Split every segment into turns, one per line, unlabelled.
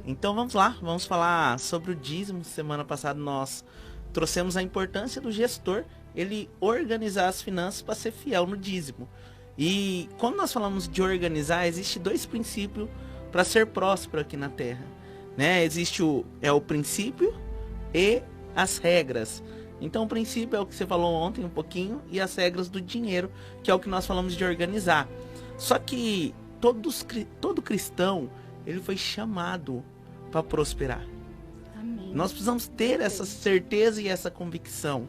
Então vamos lá, vamos falar sobre o dízimo. Semana passada nós trouxemos a importância do gestor, ele organizar as finanças para ser fiel no dízimo. E quando nós falamos de organizar, existe dois princípios para ser próspero aqui na Terra, né? Existe o princípio e as regras. Então o princípio é o que você falou ontem um pouquinho, e as regras do dinheiro, que é o que nós falamos de organizar. Só que todo cristão, ele foi chamado para prosperar.
Amém.
Nós precisamos ter essa certeza e essa convicção.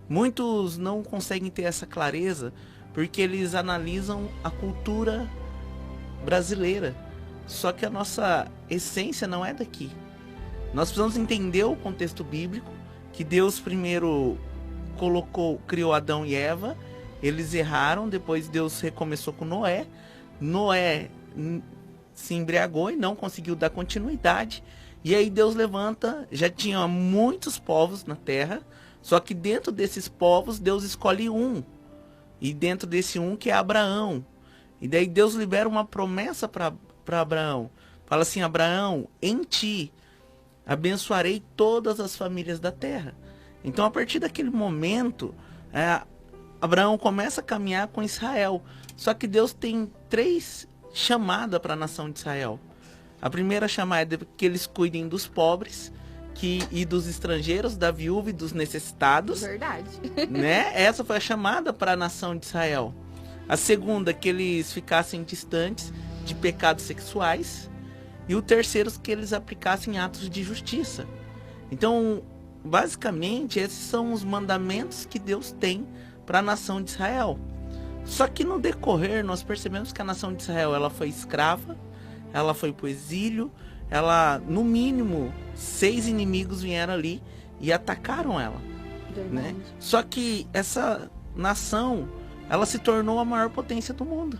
Muitos não conseguem ter essa clareza porque eles analisam a cultura brasileira. Só que a nossa essência não é daqui. Nós precisamos entender o contexto bíblico, que Deus primeiro criou Adão e Eva, eles erraram, depois Deus recomeçou com Noé. Noé se embriagou e não conseguiu dar continuidade. E aí Deus levanta, já tinha muitos povos na terra, só que dentro desses povos Deus escolhe um. E dentro desse um que é Abraão. E daí Deus libera uma promessa para Abraão. Fala assim: Abraão, em ti abençoarei todas as famílias da terra. Então a partir daquele momento, Abraão começa a caminhar com Israel. Só que Deus tem três chamadas para a nação de Israel. A primeira chamada é que eles cuidem dos pobres e dos estrangeiros, da viúva e dos necessitados.
Verdade.
Né? Essa foi a chamada para a nação de Israel. A segunda, que eles ficassem distantes de pecados sexuais. E o terceiro, que eles aplicassem atos de justiça. Então, basicamente, esses são os mandamentos que Deus tem para a nação de Israel. Só que no decorrer, nós percebemos que a nação de Israel, ela foi escrava, ela foi para o exílio, ela, no mínimo, 6 inimigos vieram ali e atacaram ela. Né? Só que essa nação, ela se tornou a maior potência do mundo.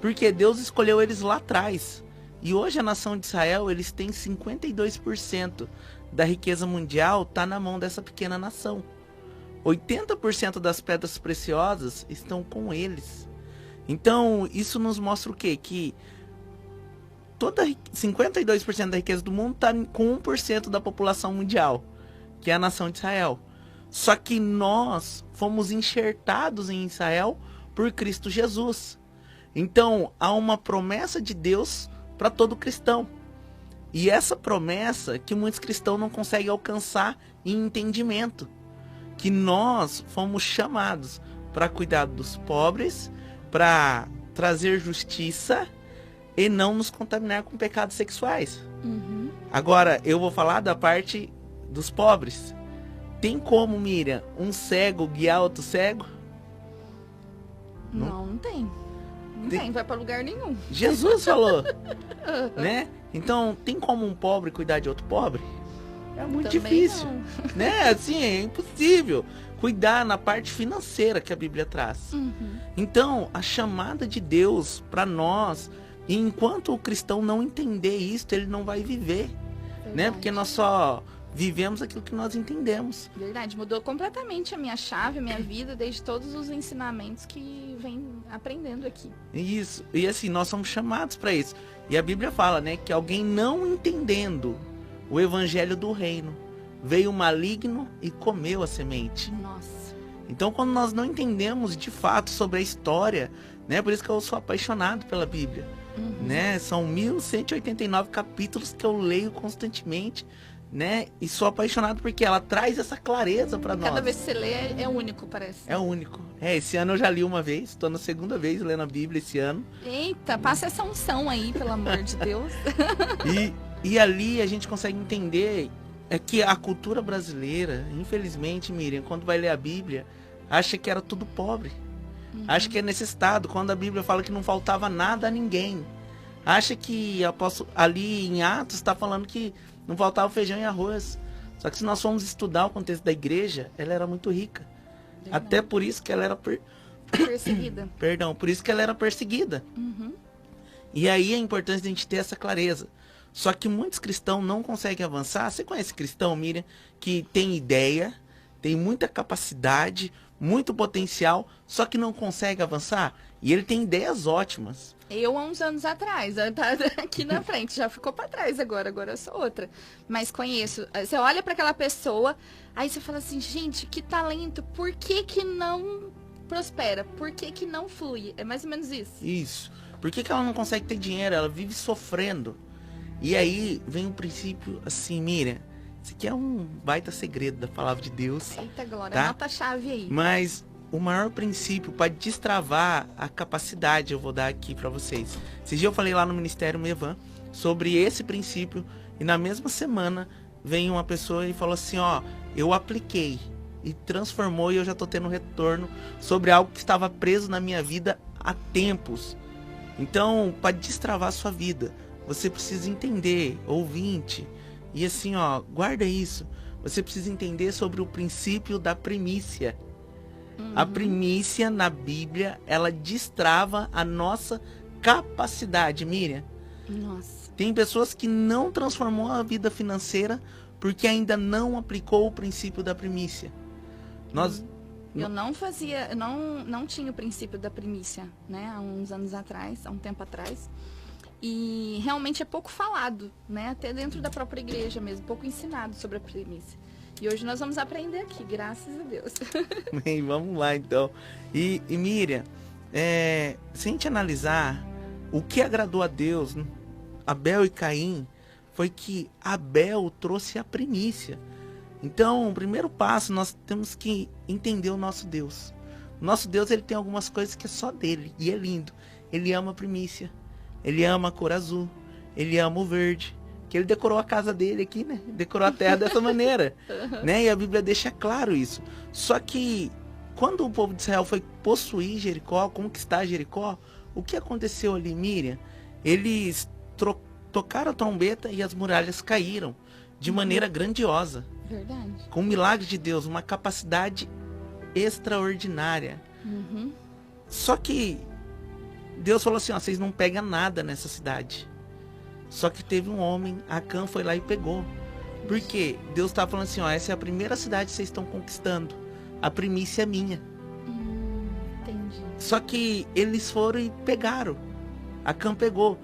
Porque Deus escolheu eles lá atrás. E hoje a nação de Israel, eles têm 52% da riqueza mundial, está na mão dessa pequena nação. 80% das pedras preciosas estão com eles. Então, isso nos mostra o quê? Que 52% da riqueza do mundo está com 1% da população mundial, que é a nação de Israel. Só que nós fomos enxertados em Israel por Cristo Jesus. Então, há uma promessa de Deus para todo cristão. E essa promessa que muitos cristãos não conseguem alcançar em entendimento. Que nós fomos chamados para cuidar dos pobres, para trazer justiça e não nos contaminar com pecados sexuais.
Uhum.
Agora, eu vou falar da parte dos pobres. Tem como, Miriam, um cego guiar outro cego?
Não tem. Não tem, vai para lugar nenhum.
Jesus falou. Né? Então, tem como um pobre cuidar de outro pobre? É muito
Também
difícil.
não.
Né? Assim, é impossível cuidar na parte financeira que a Bíblia traz.
Uhum.
Então, a chamada de Deus para nós, e enquanto o cristão não entender isso, ele não vai viver. Né?
Verdade.
Porque nós só vivemos aquilo que nós entendemos.
Verdade, mudou completamente a minha chave, a minha vida, desde todos os ensinamentos que vem aprendendo aqui.
Isso. E assim, nós somos chamados para isso. E a Bíblia fala, né, que alguém não entendendo o evangelho do reino, veio o maligno e comeu a semente.
Nossa.
Então, quando nós não entendemos de fato sobre a história, né, por isso que eu sou apaixonado pela Bíblia.
Uhum.
Né? São 1189 capítulos que eu leio constantemente. Né? E sou apaixonado porque ela traz essa clareza para nós.
Cada vez que você lê é único, parece.
É único. Esse ano eu já li uma vez, estou na segunda vez lendo a Bíblia esse ano.
Eita, passa essa unção aí, pelo amor de Deus.
E ali a gente consegue entender que a cultura brasileira, infelizmente, Miriam, quando vai ler a Bíblia, acha que era tudo pobre. Acha que é necessitado, quando a Bíblia fala que não faltava nada a ninguém. Acha que ali em Atos está falando que não faltava feijão e arroz. Só que se nós formos estudar o contexto da igreja, ela era muito rica.
Verdade.
Até por isso que ela era
Perseguida.
Perdão, por isso que ela era perseguida.
Uhum.
E aí é importante a gente ter essa clareza. Só que muitos cristãos não conseguem avançar. Você conhece cristão, Miriam, que tem ideia, tem muita capacidade, muito potencial, só que não consegue avançar? E ele tem ideias ótimas.
Eu, há uns anos atrás, tá aqui na frente, já ficou pra trás agora eu sou outra. Mas conheço. Você olha pra aquela pessoa, aí você fala assim, gente, que talento, por que que não prospera? Por que que não flui? É mais ou menos isso.
Isso. Por que que ela não consegue ter dinheiro? Ela vive sofrendo. E aí vem um princípio assim, Miriam, isso aqui é um baita segredo da palavra de Deus.
Eita glória,
tá?
anota a chave aí.
Mas o maior princípio para destravar a capacidade eu vou dar aqui para vocês. Esse dia eu falei lá no Ministério Mevan sobre esse princípio e na mesma semana veio uma pessoa e falou assim, ó, eu apliquei e transformou e eu já tô tendo retorno sobre algo que estava preso na minha vida há tempos. Então, para destravar a sua vida, você precisa entender, ouvinte, e assim, ó, guarda isso. Você precisa entender sobre o princípio da primícia. A primícia na Bíblia, ela destrava a nossa capacidade, Miriam.
Nossa.
Tem pessoas que não transformou a vida financeira porque ainda não aplicou o princípio da primícia.
Eu não fazia, eu não tinha o princípio da primícia, né? Há uns anos atrás, há um tempo atrás. E realmente é pouco falado, né? Até dentro da própria igreja mesmo, pouco ensinado sobre a primícia. E hoje nós vamos aprender aqui, graças a Deus.
Bem, vamos lá então. E Miriam, se a gente analisar o que agradou a Deus, Abel e Caim, foi que Abel trouxe a primícia. Então, o primeiro passo, nós temos que entender o nosso Deus. O nosso Deus, ele tem algumas coisas que é só dele, e é lindo. Ele ama a primícia, ele ama a cor azul, ele ama o verde. Que ele decorou a casa dele aqui, né? Decorou a terra dessa maneira, né? E a Bíblia deixa claro isso. Só que quando o povo de Israel foi possuir Jericó, conquistar Jericó, o que aconteceu ali, Miriam? Eles tocaram a trombeta e as muralhas caíram de maneira grandiosa.
Verdade.
Com o milagre de Deus, uma capacidade extraordinária. Só que Deus falou assim, ó, vocês não pegam nada nessa cidade. Só que teve um homem, Acã foi lá e pegou. Por quê? Deus estava falando assim, ó, essa é a primeira cidade que vocês estão conquistando. A primícia é minha.
Entendi.
Só que eles foram e pegaram. Acã pegou.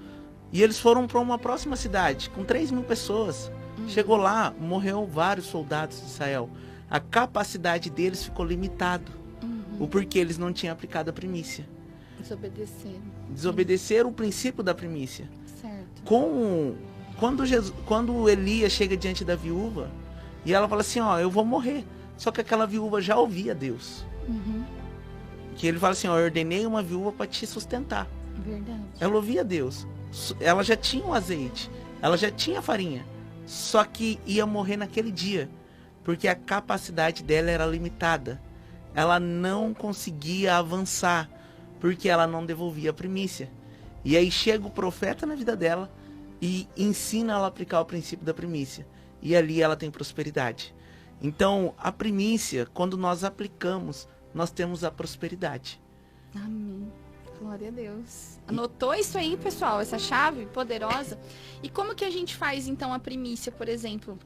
E eles foram para uma próxima cidade, com 3.000 pessoas. Chegou lá, morreu vários soldados de Israel. A capacidade deles ficou limitada. O porquê eles não tinham aplicado a primícia. Desobedeceram o princípio da primícia.
Certo.
Quando Elias chega diante da viúva, e ela fala assim, ó, eu vou morrer. Só que aquela viúva já ouvia Deus. Que ele fala assim, ó, eu ordenei uma viúva para te sustentar.
Verdade.
Ela ouvia Deus. Ela já tinha o azeite. Ela já tinha a farinha. Só que ia morrer naquele dia. Porque a capacidade dela era limitada. Ela não conseguia avançar. Porque ela não devolvia a primícia. E aí chega o profeta na vida dela e ensina ela a aplicar o princípio da primícia. E ali ela tem prosperidade. Então, a primícia, quando nós aplicamos, nós temos a prosperidade.
Amém. Glória a Deus. Anotou isso aí, pessoal? Essa chave poderosa? E como que a gente faz, então, a primícia, por exemplo?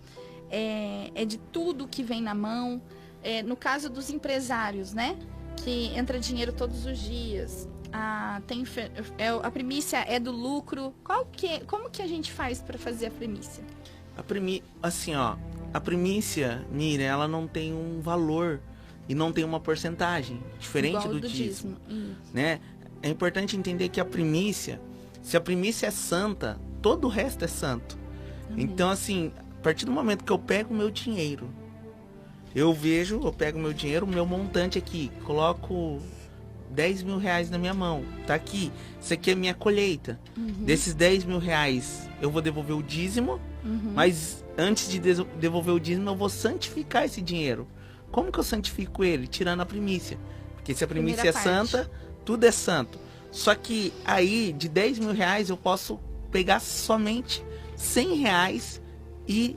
É de tudo que vem na mão. No caso dos empresários, né? Que entra dinheiro todos os dias. A primícia é do lucro. Como que a gente faz para fazer a primícia?
Assim, ó, a primícia, Miriam, ela não tem um valor e não tem uma porcentagem diferente do dízimo, né? É importante entender que a primícia, se a primícia é santa, todo o resto é santo. Amém. Então, assim, a partir do momento que eu pego o meu dinheiro, eu pego o meu dinheiro, o meu montante aqui, coloco 10 mil reais na minha mão, tá aqui, isso aqui é minha colheita. Desses 10 mil reais, eu vou devolver o dízimo, mas antes de devolver o dízimo, eu vou santificar esse dinheiro. Como que eu santifico ele? Tirando a primícia. Porque se a primícia é santa, tudo é santo. Só que aí, de 10 mil reais, eu posso pegar somente 100 reais e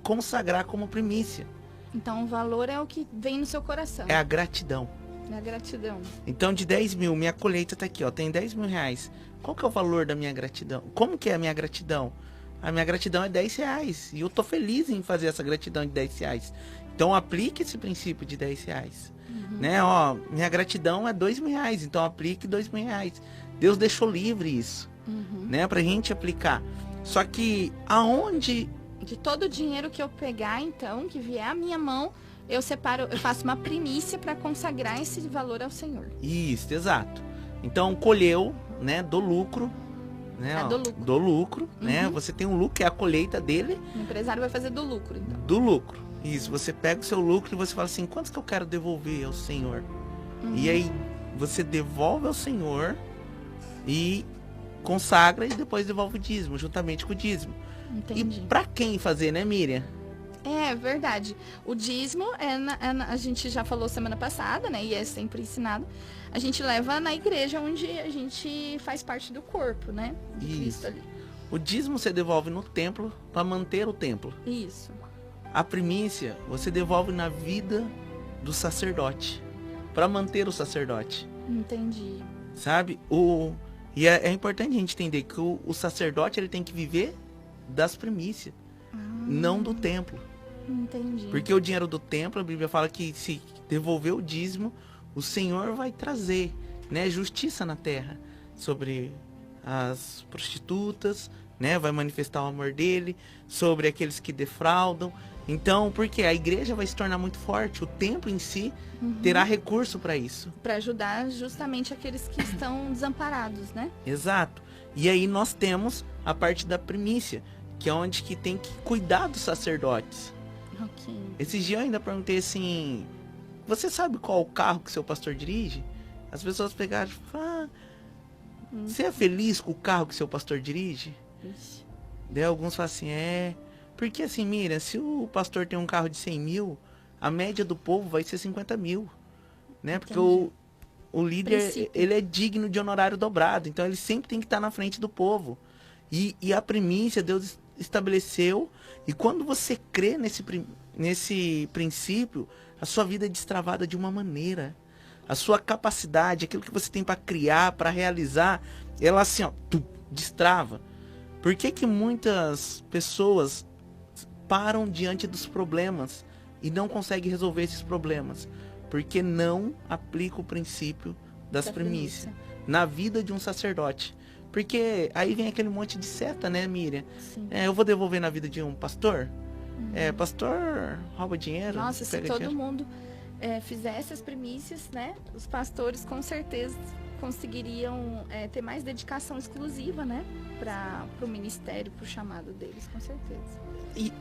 consagrar como primícia.
Então, o valor é o que vem no seu coração.
É a gratidão.
É a gratidão.
Então, de 10 mil, minha colheita tá aqui, ó. Tem 10 mil reais. Qual que é o valor da minha gratidão? Como que é a minha gratidão? A minha gratidão é R$10. E eu tô feliz em fazer essa gratidão de R$10. Então aplique esse princípio de R$10. Né? Ó, minha gratidão é R$2.000. Então aplique R$2.000. Deus deixou livre isso. Né? Pra gente aplicar. Só que aonde...
De todo o dinheiro que eu pegar, então, que vier à minha mão, eu separo, eu faço uma primícia para consagrar esse valor ao Senhor.
Isso, exato. Então colheu, né, do lucro, né, ó, do lucro, né? Você tem um lucro, que é a colheita dele.
O empresário vai fazer do lucro, então.
Do lucro. Isso, você pega o seu lucro e você fala assim, quantos que eu quero devolver ao Senhor? E aí você devolve ao Senhor e consagra e depois devolve o dízimo, juntamente com o dízimo.
Entendi.
E pra quem fazer, né, Miriam?
É verdade. O dízimo a gente já falou semana passada, né? E é sempre ensinado. A gente leva na igreja onde a gente faz parte do corpo, né? De Cristo ali.
O dízimo você devolve no templo para manter o templo.
Isso.
A primícia você devolve na vida do sacerdote, para manter o sacerdote.
Entendi.
Sabe? E é importante a gente entender que o sacerdote ele tem que viver das primícias, não do templo.
Entendi.
Porque o dinheiro do templo, a Bíblia fala que se devolver o dízimo, o Senhor vai trazer, né, justiça na terra sobre as prostitutas, né, vai manifestar o amor dele sobre aqueles que defraudam. Então, porque a igreja vai se tornar muito forte, o templo em si terá recurso para isso.
Para ajudar justamente aqueles que estão desamparados, né?
Exato. E aí nós temos a parte da primícia, que é onde que tem que cuidar dos sacerdotes.
Ok.
Esses dias eu ainda perguntei assim, você sabe qual o carro que seu pastor dirige? As pessoas pegaram e falaram, você é feliz com o carro que seu pastor dirige?
Ixi.
Daí alguns falam assim, porque assim, Miriam, se o pastor tem um carro de 100 mil, a média do povo vai ser 50 mil, né? Porque o líder,
Princípio.
ele é digno de honorário dobrado, então ele sempre tem que estar na frente do povo. E a primícia Deus estabeleceu, e quando você crê nesse princípio, a sua vida é destravada de uma maneira. A sua capacidade, aquilo que você tem para criar, para realizar, ela assim, ó, destrava. Por que muitas pessoas param diante dos problemas e não conseguem resolver esses problemas? Porque não aplica o princípio das primícias na vida de um sacerdote. Porque aí vem aquele monte de seta, né, Miriam?
Sim.
Eu vou devolver na vida de um pastor? Pastor rouba dinheiro.
Nossa, se
pega
todo
dinheiro.
mundo fizesse as primícias, né? Os pastores com certeza conseguiriam ter mais dedicação exclusiva, né? Para o ministério, para o chamado deles, com certeza.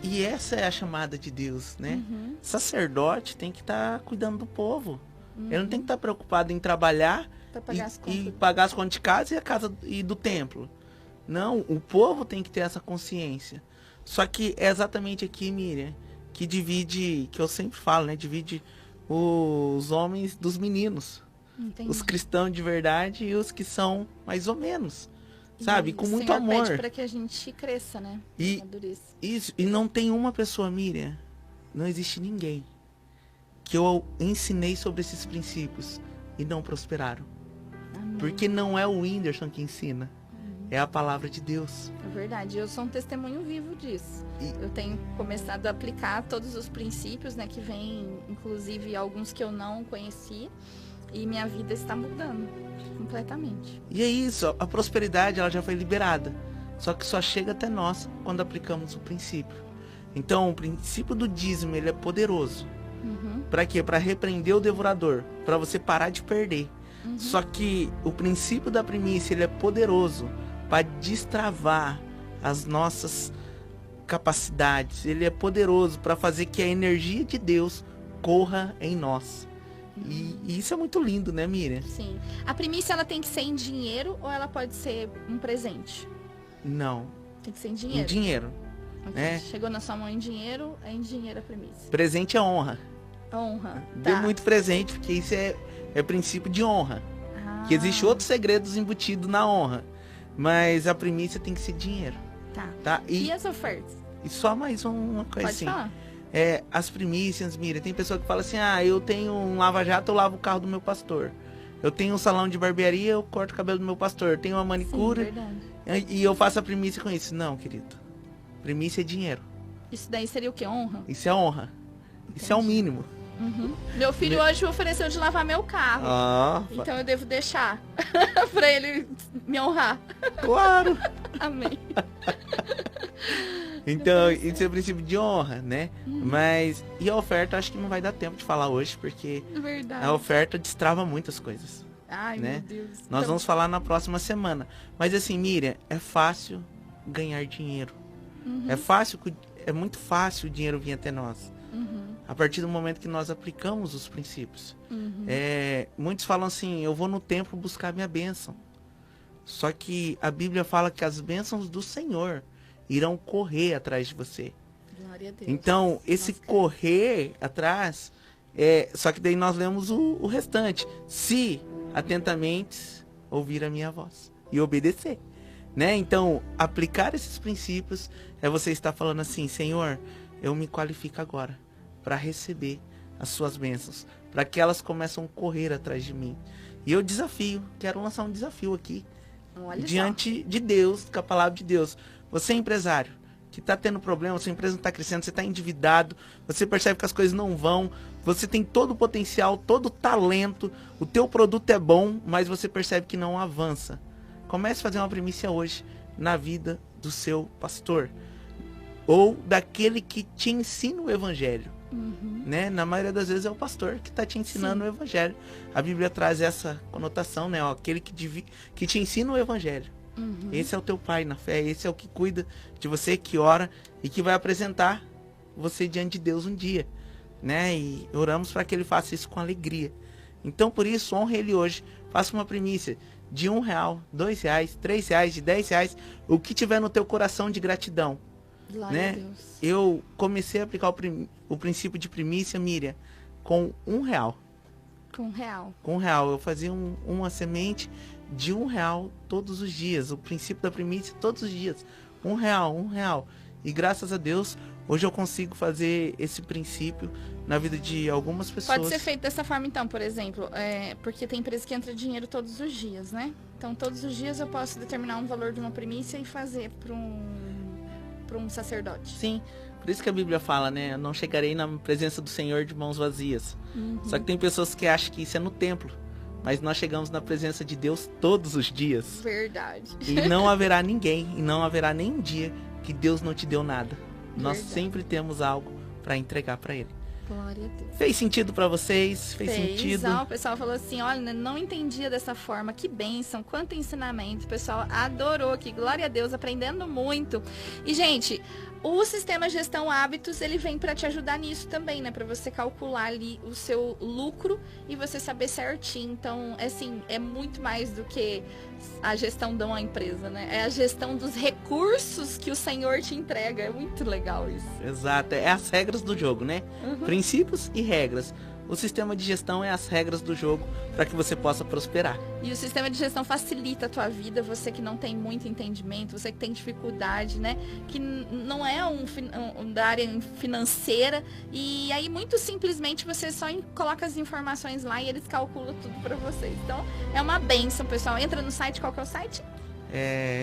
E essa é a chamada de Deus, né? Sacerdote tem que estar cuidando do povo. Ele não tem que estar preocupado em trabalhar
Pra pagar as contas.
e pagar as contas de casa e a casa e do templo. Não, o povo tem que ter essa consciência. Só que é exatamente aqui, Miriam, que divide, que eu sempre falo, né? Divide os homens dos meninos.
Entendi.
Os cristãos de verdade e os que são mais ou menos. Sabe? Com
o
muito
Senhor
amor.
pede para que a gente cresça, né? Amadureça.
Isso, e não tem uma pessoa, Miriam, não existe ninguém que eu ensinei sobre esses princípios e não prosperaram.
Amém.
Porque não é o Whindersson que ensina, é a palavra de Deus.
É verdade, eu sou um testemunho vivo disso. Eu tenho começado a aplicar todos os princípios, né, que vêm, inclusive alguns que eu não conhecia, e minha vida está mudando completamente.
E é isso, a prosperidade ela já foi liberada, só que só chega até nós quando aplicamos o princípio. Então, o princípio do dízimo, ele é poderoso. Para quê? Para repreender o devorador, para você parar de perder. Só que o princípio da primícia, ele é poderoso para destravar as nossas capacidades. Ele é poderoso para fazer que a energia de Deus corra em nós. E isso é muito lindo, né, Miriam?
Sim. A primícia, ela tem que ser em dinheiro ou ela pode ser um presente?
Não.
Tem que ser em dinheiro.
Em dinheiro.
Ok.
né?
Chegou na sua mão em dinheiro, é em dinheiro a premissa.
Presente é honra.
Honra.
Deu
Tá.
muito presente, porque isso é princípio de honra.
Ah,
Que existe outros segredos embutidos na honra. Mas a primícia tem que ser dinheiro,
Tá.
tá?
E as ofertas?
E só mais uma coisa
Pode
assim.
falar.
As primícias, mira, tem pessoa que fala assim, eu tenho um lava-jato, eu lavo o carro do meu pastor. Eu tenho um salão de barbearia, eu corto o cabelo do meu pastor. Eu tenho uma
Sim,
manicure
verdade.
e eu faço a primícia com isso. Não, querido. Primícia é dinheiro.
Isso daí seria o quê? Honra?
Isso é honra. Isso é o mínimo.
Uhum. Meu filho hoje ofereceu de lavar meu carro. Então eu devo deixar pra ele me honrar.
Claro.
Amém.
Então, isso é o princípio de honra, né? Mas, e a oferta, acho que não vai dar tempo de falar hoje, porque
Verdade.
a oferta destrava muitas coisas.
Ai,
né?
meu Deus.
Nós vamos falar na próxima semana. Mas assim, Miriam, é fácil ganhar dinheiro. É muito fácil o dinheiro vir até nós. A partir do momento que nós aplicamos os princípios. Muitos falam assim, eu vou no templo buscar minha bênção. Só que a Bíblia fala que as bênçãos do Senhor irão correr atrás de você.
Glória a Deus.
Então, esse correr atrás, só que daí nós lemos o restante. Se atentamente ouvir a minha voz e obedecer. Né? Então, aplicar esses princípios é você estar falando assim, Senhor, eu me qualifico agora para receber as suas bênçãos, para que elas começam a correr atrás de mim. E eu quero lançar um desafio aqui, diante de Deus, com a palavra de Deus. Você é empresário, que está tendo problema, sua empresa não está crescendo, você está endividado, você percebe que as coisas não vão, você tem todo o potencial, todo o talento, o teu produto é bom, mas você percebe que não avança. Comece a fazer uma primícia hoje na vida do seu pastor, ou daquele que te ensina o evangelho. Né? Na maioria das vezes é o pastor que está te ensinando o evangelho. A Bíblia traz essa conotação, né? Aquele que te ensina o evangelho. Esse é o teu pai na fé, esse é o que cuida de você, que ora e que vai apresentar você diante de Deus um dia, né? E oramos para que ele faça isso com alegria. Então, por isso, honre ele hoje. Faça uma primícia de R$1, R$2, R$3, de R$10, o que tiver no teu coração de gratidão.
Glória
né?
a Deus.
Eu comecei a aplicar o princípio de primícia, Miriam, com R$1.
Com R$1.
Com R$1. Eu fazia uma semente de R$1 todos os dias. O princípio da primícia todos os dias. R$1. E graças a Deus, hoje eu consigo fazer esse princípio na vida de algumas pessoas.
Pode ser feito dessa forma, então, por exemplo, porque tem empresa que entra dinheiro todos os dias, né? Então, todos os dias eu posso determinar um valor de uma primícia e fazer para um sacerdote.
Sim, por isso que a Bíblia fala, né? Eu não chegarei na presença do Senhor de mãos vazias. Só que tem pessoas que acham que isso é no templo. Mas nós chegamos na presença de Deus todos os dias.
Verdade.
E não haverá ninguém, e não haverá nenhum dia que Deus não te deu nada. Nós sempre temos algo para entregar para Ele.
Glória a Deus.
Fez sentido para vocês? Fez sentido?
O pessoal falou assim, olha, não entendia dessa forma, que bênção, quanto ensinamento. O pessoal adorou aqui, glória a Deus, aprendendo muito. E, gente, o sistema Gestão Hábitos, ele vem para te ajudar nisso também, né? Para você calcular ali o seu lucro e você saber certinho. Então, assim, é muito mais do que a gestão de uma empresa, né? É a gestão dos recursos que o Senhor te entrega. É muito legal isso.
Exato, é as regras do jogo, né? Princípios e regras. O sistema de gestão é as regras do jogo para que você possa prosperar.
E o sistema de gestão facilita a tua vida, você que não tem muito entendimento, você que tem dificuldade, né? Que não é da área financeira. E aí, muito simplesmente, você só coloca as informações lá e eles calculam tudo para vocês. Então, é uma bênção, pessoal. Entra no site, qual que é o site?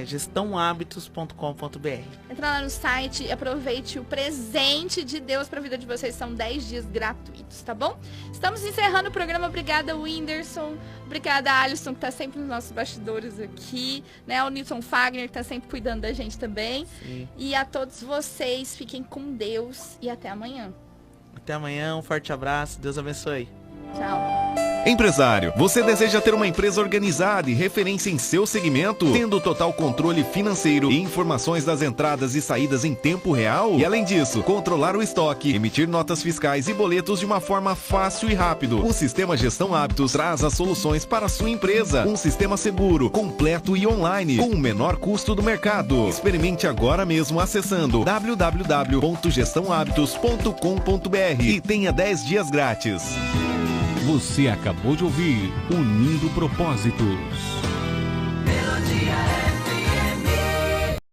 gestãohábitos.com.br.
Entra lá no site e aproveite o presente de Deus para a vida de vocês. São 10 dias gratuitos, tá bom? Estamos encerrando o programa. Obrigada, Whindersson. Obrigada, Alisson, que tá sempre nos nossos bastidores aqui. Né? O Nilson Fagner, que tá sempre cuidando da gente também.
Sim.
E a todos vocês, fiquem com Deus e até amanhã.
Até amanhã, um forte abraço. Deus abençoe.
Tchau.
Empresário, você deseja ter uma empresa organizada e referência em seu segmento, tendo total controle financeiro e informações das entradas e saídas em tempo real? E além disso, controlar o estoque, emitir notas fiscais e boletos de uma forma fácil e rápido. O Sistema Gestão Hábitos traz as soluções para a sua empresa. Um sistema seguro, completo e online, com o menor custo do mercado. Experimente agora mesmo acessando www.gestãohábitos.com.br e tenha 10 dias grátis.
Você acabou de ouvir Unindo Propósitos.